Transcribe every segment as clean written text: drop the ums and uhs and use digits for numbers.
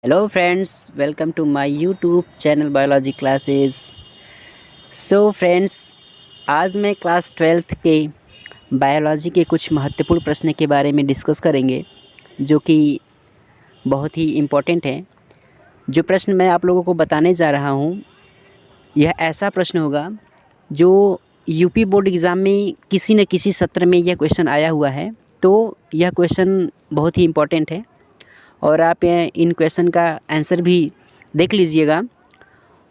Hello friends, welcome to my YouTube channel biology classes. So friends, आज मैं class 12th के biology के कुछ महत्वपूर्ण प्रश्न के बारे में डिस्कस करेंगे, जो कि बहुत ही इम्पोर्टेंट है। जो प्रश्न मैं आप लोगों को बताने जा रहा हूँ, यह ऐसा प्रश्न होगा जो यूपी बोर्ड एग्ज़ाम में किसी न किसी सत्र में यह क्वेश्चन आया हुआ है। तो यह क्वेश्चन बहुत ही इम्पोर्टेंट है और आप इन क्वेश्चन का आंसर भी देख लीजिएगा।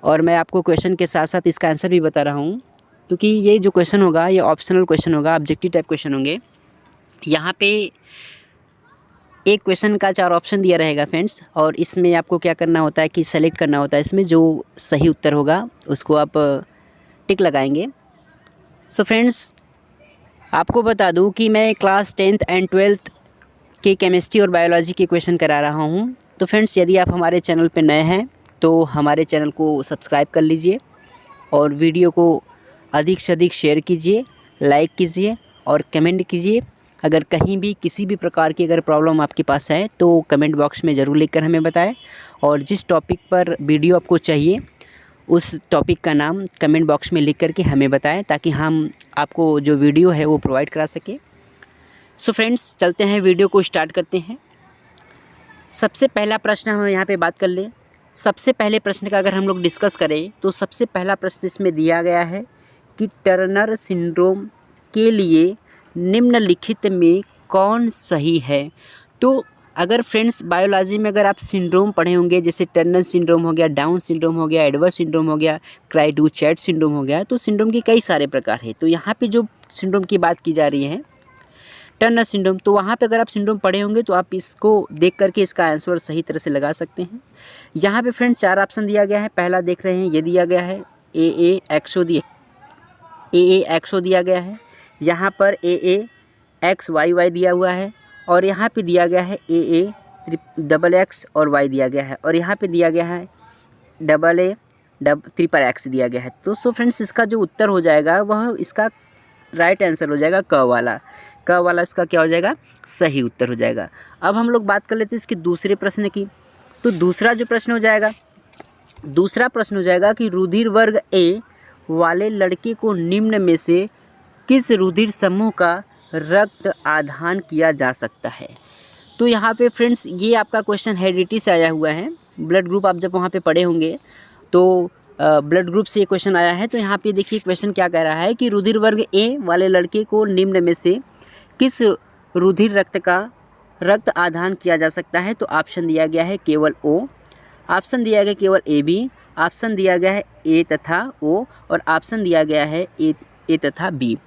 और मैं आपको क्वेश्चन के साथ साथ इसका आंसर भी बता रहा हूँ, क्योंकि ये जो क्वेश्चन होगा ये ऑप्शनल क्वेश्चन होगा, ऑब्जेक्टिव टाइप क्वेश्चन होंगे। यहाँ पे एक क्वेश्चन का 4 ऑप्शन दिया रहेगा फ्रेंड्स, और इसमें आपको क्या करना होता है कि सेलेक्ट करना होता है। इसमें जो सही उत्तर होगा उसको आप टिक लगाएंगे। सो फ्रेंड्स, आपको बता दूँ कि मैं क्लास 10th एंड 12th के केमिस्ट्री और बायोलॉजी के क्वेश्चन करा रहा हूँ। तो फ्रेंड्स, यदि आप हमारे चैनल पर नए हैं तो हमारे चैनल को सब्सक्राइब कर लीजिए और वीडियो को अधिक से अधिक शेयर कीजिए, लाइक कीजिए और कमेंट कीजिए। अगर कहीं भी किसी भी प्रकार की अगर प्रॉब्लम आपके पास है तो कमेंट बॉक्स में ज़रूर लिखकर हमें बताएं, और जिस टॉपिक पर वीडियो आपको चाहिए उस टॉपिक का नाम कमेंट बॉक्स में लिख करके हमें बताएं, ताकि हम आपको जो वीडियो है वो प्रोवाइड करा सकें। सो फ्रेंड्स, चलते हैं, वीडियो को स्टार्ट करते हैं। सबसे पहला प्रश्न हम यहाँ पे बात कर लें। सबसे पहले प्रश्न का अगर हम लोग डिस्कस करें तो सबसे पहला प्रश्न इसमें दिया गया है कि टर्नर सिंड्रोम के लिए निम्नलिखित में कौन सही है। तो अगर फ्रेंड्स बायोलॉजी में अगर आप सिंड्रोम पढ़े होंगे, जैसे टर्नर सिंड्रोम हो गया, डाउन सिंड्रोम हो गया, एडवर्स सिंड्रोम हो गया, क्राइडू-चैट सिंड्रोम हो गया, तो सिंड्रोम के कई सारे प्रकार हैं। तो यहाँ पे जो सिंड्रोम की बात की जा रही है टर्नर सिंड्रोम, तो वहाँ पे अगर आप सिंड्रोम पढ़े होंगे तो आप इसको देख करके इसका आंसर सही तरह से लगा सकते हैं। यहाँ पे फ्रेंड्स 4 ऑप्शन दिया गया है। पहला देख रहे हैं, ये दिया गया है ए एक्सो दिया गया है। यहाँ पर ए एक्स वाई वाई दिया हुआ है, और यहाँ पे दिया गया है ए डबल एक्स और वाई दिया गया है, और यहाँ पे दिया गया है डबल ए ट्रिपल एक्स दिया गया है। तो सो फ्रेंड्स, इसका जो उत्तर हो जाएगा वह इसका राइट आंसर हो जाएगा क वाला इसका क्या हो जाएगा, सही उत्तर हो जाएगा। अब हम लोग बात कर लेते हैं इसके दूसरे प्रश्न की। तो दूसरा प्रश्न हो जाएगा कि रुधिर वर्ग ए वाले लड़के को निम्न में से किस रुधिर समूह का रक्त आधान किया जा सकता है। तो यहाँ पे फ्रेंड्स ये आपका क्वेश्चन हेरिडिटी से आया हुआ है। ब्लड ग्रुप आप जब वहाँ पे पढ़े होंगे तो ब्लड ग्रुप से ये क्वेश्चन आया है। तो यहाँ पे देखिए क्वेश्चन क्या कह रहा है कि रुधिर वर्ग ए वाले लड़के को निम्न में से किस रुधिर रक्त का रक्त आधान किया जा सकता है। तो ऑप्शन दिया गया है केवल ओ, ऑप्शन दिया गया केवल ए बी, ऑप्शन दिया गया है ए तथा ओ, और ऑप्शन दिया गया है ए तथा बी।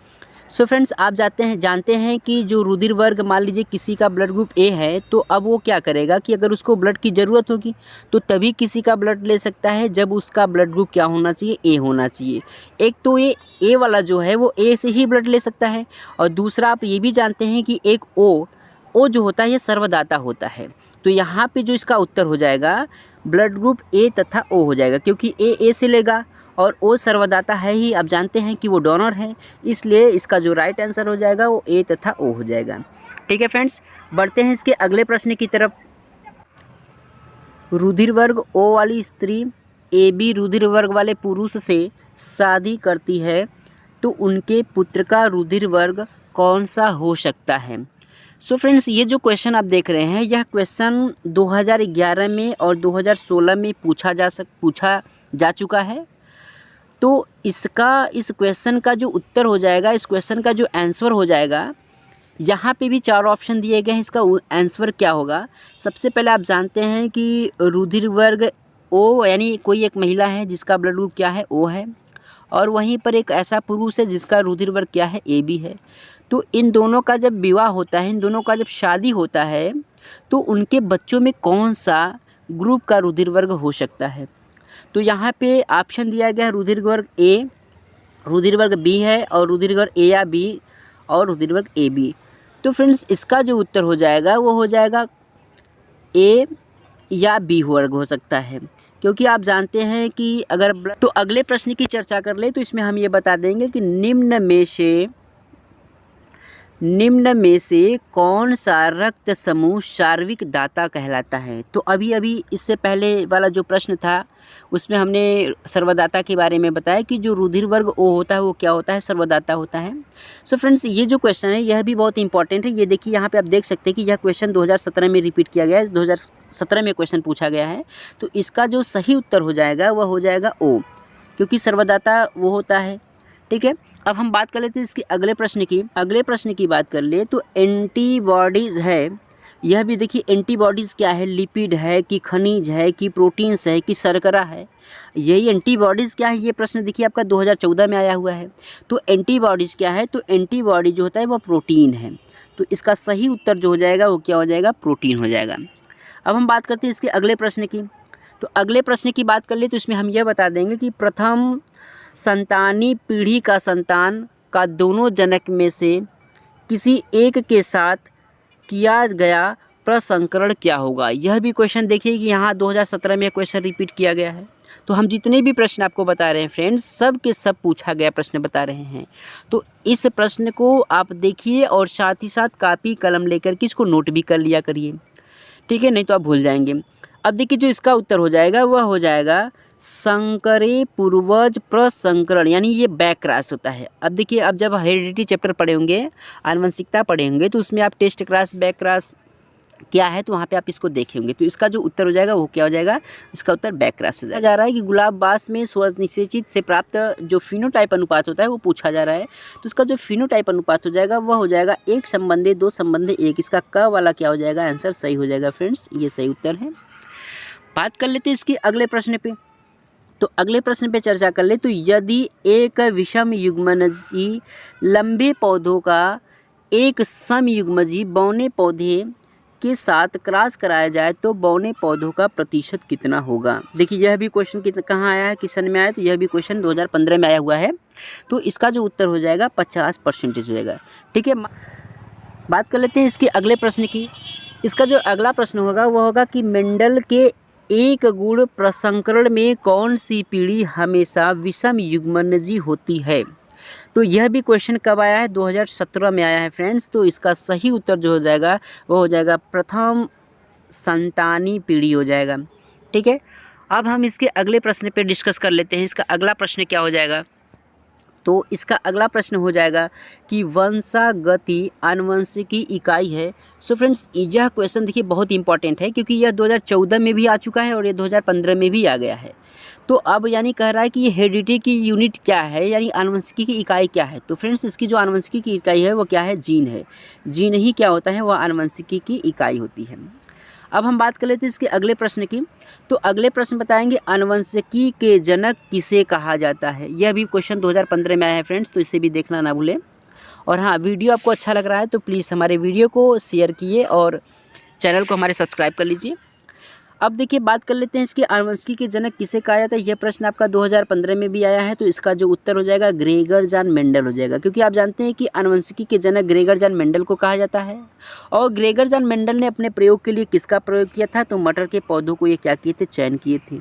सो फ्रेंड्स, आप जानते हैं कि जो रुधिर वर्ग, मान लीजिए किसी का ब्लड ग्रुप ए है, तो अब वो क्या करेगा कि अगर उसको ब्लड की ज़रूरत होगी तो तभी किसी का ब्लड ले सकता है जब उसका ब्लड ग्रुप क्या होना चाहिए, ए होना चाहिए। एक तो ये ए वाला जो है वो ए से ही ब्लड ले सकता है, और दूसरा आप ये भी जानते हैं कि एक ओ जो होता है ये सर्वदाता होता है। तो यहाँ पे जो इसका उत्तर हो जाएगा ब्लड ग्रुप ए तथा ओ हो जाएगा, क्योंकि ए से लेगा और ओ सर्वदाता है ही। आप जानते हैं कि वो डोनर है, इसलिए इसका जो राइट आंसर हो जाएगा वो ए तथा ओ हो जाएगा। ठीक है फ्रेंड्स, बढ़ते हैं इसके अगले प्रश्न की तरफ। रुधिर वर्ग ओ वाली स्त्री ए बी रुधिर वर्ग वाले पुरुष से शादी करती है तो उनके पुत्र का रुधिर वर्ग कौन सा हो सकता है। सो फ्रेंड्स, ये जो क्वेश्चन आप देख रहे हैं यह क्वेश्चन 2011 में और 2016 में पूछा जा चुका है। तो इस क्वेश्चन का जो उत्तर हो जाएगा, इस क्वेश्चन का जो आंसर हो जाएगा, यहाँ पे भी 4 ऑप्शन दिए गए हैं। इसका आंसर क्या होगा, सबसे पहले आप जानते हैं कि रुधिर वर्ग ओ, यानी कोई एक महिला है जिसका ब्लड ग्रुप क्या है, ओ है, और वहीं पर एक ऐसा पुरुष है जिसका रुधिर वर्ग क्या है, ए बी है। तो इन दोनों का जब विवाह होता है, इन दोनों का जब शादी होता है, तो उनके बच्चों में कौन सा ग्रुप का रुधिर वर्ग हो सकता है। तो यहाँ पे ऑप्शन दिया गया है रुधिर वर्ग ए, रुधिर वर्ग बी है, और रुधिर वर्ग ए या बी, और रुधिर वर्ग ए बी। तो फ्रेंड्स, इसका जो उत्तर हो जाएगा वो हो जाएगा ए या बी वर्ग हो सकता है, क्योंकि आप जानते हैं कि अगर तो अगले प्रश्न की चर्चा कर ले तो इसमें हम ये बता देंगे कि निम्न निम्न में से कौन सा रक्त समूह शारीरिक दाता कहलाता है? तो अभी इससे पहले वाला जो प्रश्न था उसमें हमने सर्वदाता के बारे में बताया कि जो रुधिर वर्ग ओ होता है वो क्या होता है, सर्वदाता होता है। सो फ्रेंड्स, ये जो क्वेश्चन है यह भी बहुत इंपॉर्टेंट है। ये देखिए यहाँ पे आप देख सकते हैं कि यह क्वेश्चन 2017 में रिपीट किया गया है, 2017 में क्वेश्चन पूछा गया है। तो इसका जो सही उत्तर हो जाएगा वह हो जाएगा ओ, क्योंकि सर्वदाता वो होता है। ठीक है, अब हम बात कर लेते हैं इसके अगले प्रश्न की बात कर ले तो एंटीबॉडीज़ है। यह भी देखिए एंटीबॉडीज़ क्या है, लिपिड है कि खनिज है कि प्रोटीन्स है कि शर्करा है, यही एंटीबॉडीज़ क्या है, ये प्रश्न देखिए आपका 2014 में आया हुआ है। तो एंटीबॉडीज़ क्या है, तो एंटीबॉडी जो होता है वह प्रोटीन है। तो इसका सही उत्तर जो हो जाएगा वो क्या हो जाएगा, प्रोटीन हो जाएगा। अब हम बात करते हैं इसके अगले प्रश्न की। तो अगले प्रश्न की बात कर ले तो इसमें हम यह बता देंगे कि प्रथम संतानी पीढ़ी का संतान का दोनों जनक में से किसी एक के साथ किया गया प्रसंकरण क्या होगा। यह भी क्वेश्चन देखिए कि यहाँ 2017 में क्वेश्चन रिपीट किया गया है। तो हम जितने भी प्रश्न आपको बता रहे हैं फ्रेंड्स, सब के सब पूछा गया प्रश्न बता रहे हैं। तो इस प्रश्न को आप देखिए और साथ ही साथ कापी कलम लेकर के इसको नोट भी कर लिया करिए, ठीक है, नहीं तो आप भूल जाएंगे। अब देखिए जो इसका उत्तर हो जाएगा वह हो जाएगा संकरे पूर्वज प्रसंकरण, यानी ये बैक क्रॉस होता है। अब देखिए अब जब हेरिडिटी चैप्टर पढ़े होंगे, आनुवंशिकता पढ़े होंगे, तो उसमें आप टेस्ट क्रॉस बैक क्रॉस क्या है तो वहाँ पे आप इसको देखे होंगे। तो इसका जो उत्तर हो जाएगा वो क्या हो जाएगा, इसका उत्तर बैक क्रॉस हो जाएगा। जा रहा है कि गुलाब बास में स्वनिषेचित से प्राप्त जो फिनोटाइप अनुपात होता है वो पूछा जा रहा है। तो इसका जो फिनोटाइप अनुपात हो जाएगा वह हो जाएगा 1 संबंधी 2 संबंधी 1। इसका क वाला क्या हो जाएगा, आंसर सही हो जाएगा फ्रेंड्स, ये सही उत्तर है। बात कर लेते हैं इसके अगले प्रश्न पे। तो अगले प्रश्न पे चर्चा कर ले तो यदि एक विषम युग्मनजी लंबे पौधों का एक समयुग्मजी बौने पौधे के साथ क्रॉस कराया जाए तो बौने पौधों का प्रतिशत कितना होगा। देखिए यह भी क्वेश्चन कहाँ आया है, किस सन में आया है, तो यह भी क्वेश्चन 2015 में आया हुआ है। तो इसका जो उत्तर हो जाएगा 50% हो जाएगा। ठीक है, बात कर लेते हैं इसके अगले प्रश्न की। इसका जो अगला प्रश्न होगा वह होगा कि मेंडल के एक गुण प्रसंकरण में कौन सी पीढ़ी हमेशा विषम युग्मनजी होती है। तो यह भी क्वेश्चन कब आया है, 2017 में आया है फ्रेंड्स। तो इसका सही उत्तर जो हो जाएगा वो हो जाएगा प्रथम संतानी पीढ़ी हो जाएगा। ठीक है, अब हम इसके अगले प्रश्न पे डिस्कस कर लेते हैं। इसका अगला प्रश्न क्या हो जाएगा, तो इसका अगला प्रश्न हो जाएगा कि वंशागति आनुवंशिकी इकाई है। सो फ्रेंड्स, यह क्वेश्चन देखिए बहुत इंपॉर्टेंट है क्योंकि यह 2014 में भी आ चुका है और ये 2015 में भी आ गया है। तो अब यानी कह रहा है कि ये हेरिडिटी की यूनिट क्या है, यानी आनुवंशिकी की इकाई क्या है। तो फ्रेंड्स इसकी जो आनुवंशिकी की इकाई है वो क्या है, जीन है। जीन ही क्या होता है, वह आनुवंशिकी की इकाई होती है। अब हम बात कर लेते हैं इसके अगले प्रश्न की। तो अगले प्रश्न बताएंगे आनुवंशिकी के जनक किसे कहा जाता है। यह भी क्वेश्चन 2015 में आया है फ्रेंड्स, तो इसे भी देखना ना भूलें। और हाँ, वीडियो आपको अच्छा लग रहा है तो प्लीज़ हमारे वीडियो को शेयर कीजिए और चैनल को हमारे सब्सक्राइब कर लीजिए। अब देखिए बात कर लेते हैं इसकी आनुवंशिकी के जनक किसे कहा जाता है। यह प्रश्न आपका 2015 में भी आया है। तो इसका जो उत्तर हो जाएगा ग्रेगर जॉन मेंडल हो जाएगा, क्योंकि आप जानते हैं कि आनुवंशिकी के जनक ग्रेगर जॉन मेंडल को कहा जाता है। और ग्रेगर जॉन मेंडल ने अपने प्रयोग के लिए किसका प्रयोग किया था, तो मटर के पौधों को ये क्या किए थे, चयन किए थे।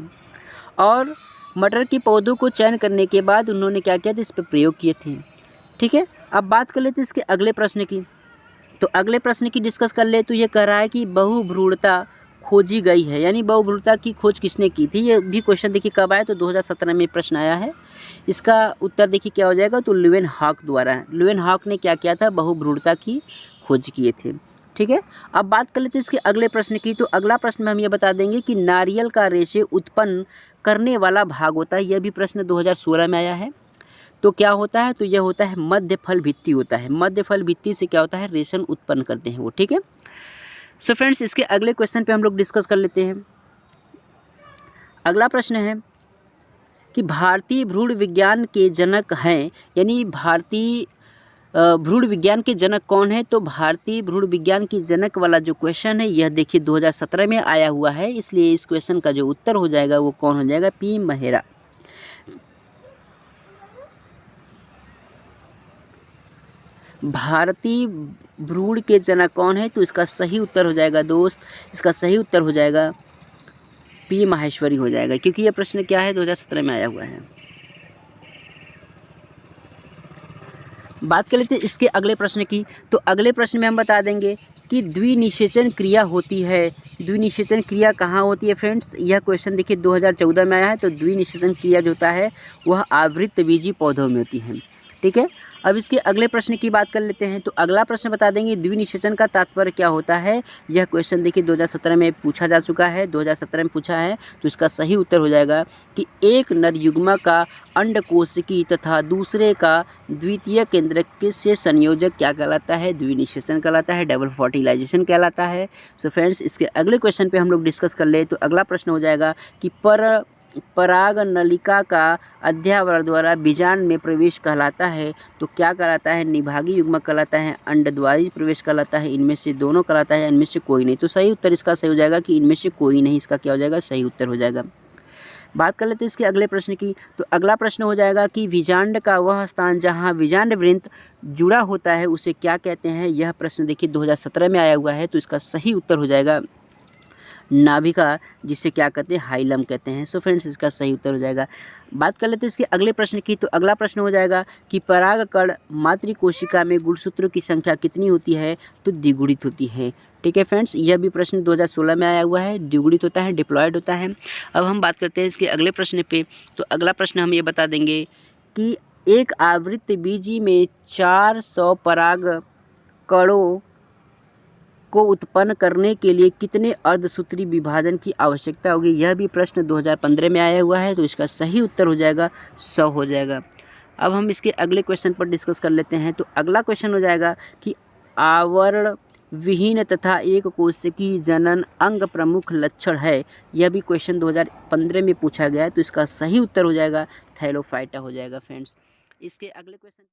और मटर के पौधों को चयन करने के बाद उन्होंने क्या किया था, इस पर प्रयोग किए थे। ठीक है, अब बात कर लेते हैं इसके अगले प्रश्न की। तो अगले प्रश्न की डिस्कस कर ले तो ये कह रहा है कि बहुभ्रूणता खोजी गई है, यानी बहुभ्रूणता की खोज किसने की थी। ये भी क्वेश्चन देखिए कब आया, तो 2017 में प्रश्न आया है। इसका उत्तर देखिए क्या हो जाएगा, तो ल्यूवेनहॉक द्वारा। ल्यूवेनहॉक ने क्या किया था, बहुभ्रूणता की खोज किए थे। ठीक है, अब बात कर लेते हैं इसके अगले प्रश्न की। तो अगला प्रश्न में हम ये बता देंगे कि नारियल का रेशे उत्पन्न करने वाला भाग होता है। यह भी प्रश्न 2016 में आया है। तो क्या होता है, तो यह होता है मध्य फल भित्ति होता है। मध्य फल भित्ति से क्या होता है, रेशम उत्पन्न करते हैं वो। ठीक है, सो फ्रेंड्स इसके अगले क्वेश्चन पे हम लोग डिस्कस कर लेते हैं। अगला प्रश्न है कि भारतीय भ्रूण विज्ञान के जनक हैं, यानी भारतीय भ्रूण विज्ञान के जनक कौन है। तो भारतीय भ्रूण विज्ञान के जनक वाला जो क्वेश्चन है यह देखिए 2017 में आया हुआ है, इसलिए इस क्वेश्चन का जो उत्तर हो जाएगा वो कौन हो जाएगा, पी मेहरा। भारतीय भ्रूण के जनक कौन है, तो इसका सही उत्तर हो जाएगा दोस्त, इसका सही उत्तर हो जाएगा पी माहेश्वरी हो जाएगा, क्योंकि यह प्रश्न क्या है, 2017 में आया हुआ है। बात कर लेते हैं इसके अगले प्रश्न की। तो अगले प्रश्न में हम बता देंगे कि द्विनिषेचन क्रिया होती है। द्विनिषेचन क्रिया कहाँ होती है फ्रेंड्स? यह क्वेश्चन देखिए 2014 में आया है। तो द्विनिषेचन क्रिया जो होता है वह आवृतबीजी पौधों में होती है। ठीक है, अब इसके अगले प्रश्न की बात कर लेते हैं। तो अगला प्रश्न बता देंगे द्विनिषेचन का तात्पर्य क्या होता है। यह क्वेश्चन देखिए 2017 में पूछा जा चुका है, 2017 में पूछा है। तो इसका सही उत्तर हो जाएगा कि एक नर युग्मक का अंडकोशिकी तथा दूसरे का द्वितीय केंद्रक से संयोजक क्या कहलाता है? द्विनिषेचन कहलाता है, डबल फर्टिलाइजेशन कहलाता है। सो फ्रेंड्स, इसके अगले क्वेश्चन पे हम लोग डिस्कस कर ले। तो अगला प्रश्न हो जाएगा कि पराग नलिका का अध्यावरण द्वारा बीजांड में प्रवेश कहलाता है। तो क्या कहलाता है? निभागी युग्मक कहलाता है, अंडद्वारी प्रवेश कहलाता है, इनमें से दोनों कहलाता है, इनमें से कोई नहीं। तो सही उत्तर इसका सही हो जाएगा कि इनमें से कोई नहीं। इसका क्या हो जाएगा? सही उत्तर हो जाएगा। बात कर लेते हैं इसके अगले प्रश्न की। तो अगला प्रश्न हो जाएगा कि बीजांड का वह स्थान जहाँ बीजांड वृंत जुड़ा होता है उसे क्या कहते हैं? यह प्रश्न देखिए 2017 में आया हुआ है। तो इसका सही उत्तर हो जाएगा नाभिका, जिसे क्या कहते हैं? हाइलम कहते हैं। सो फ्रेंड्स, इसका सही उत्तर हो जाएगा। बात कर लेते हैं इसके अगले प्रश्न की। तो अगला प्रश्न हो जाएगा कि परागकण मातृकोशिका में गुणसूत्रों की संख्या कितनी होती है? तो द्विगुणित होती है। ठीक है फ्रेंड्स, यह भी प्रश्न 2016 में आया हुआ है। द्विगुणित होता है, डिप्लॉयड होता है। अब हम बात करते हैं इसके अगले प्रश्न पे। तो अगला प्रश्न हम ये बता देंगे कि एक आवृतबीजी में 400 परागकणों को उत्पन्न करने के लिए कितने अर्धसूत्री विभाजन की आवश्यकता होगी? यह भी प्रश्न 2015 में आया हुआ है। तो इसका सही उत्तर हो जाएगा 100 हो जाएगा। अब हम इसके अगले क्वेश्चन पर डिस्कस कर लेते हैं। तो अगला क्वेश्चन हो जाएगा कि आवरण विहीन तथा एक कोशिकीय जनन अंग प्रमुख लक्षण है। यह भी क्वेश्चन 2015 में पूछा गया है। तो इसका सही उत्तर हो जाएगा थैलोफाइटा हो जाएगा फ्रेंड्स। इसके अगले क्वेश्चन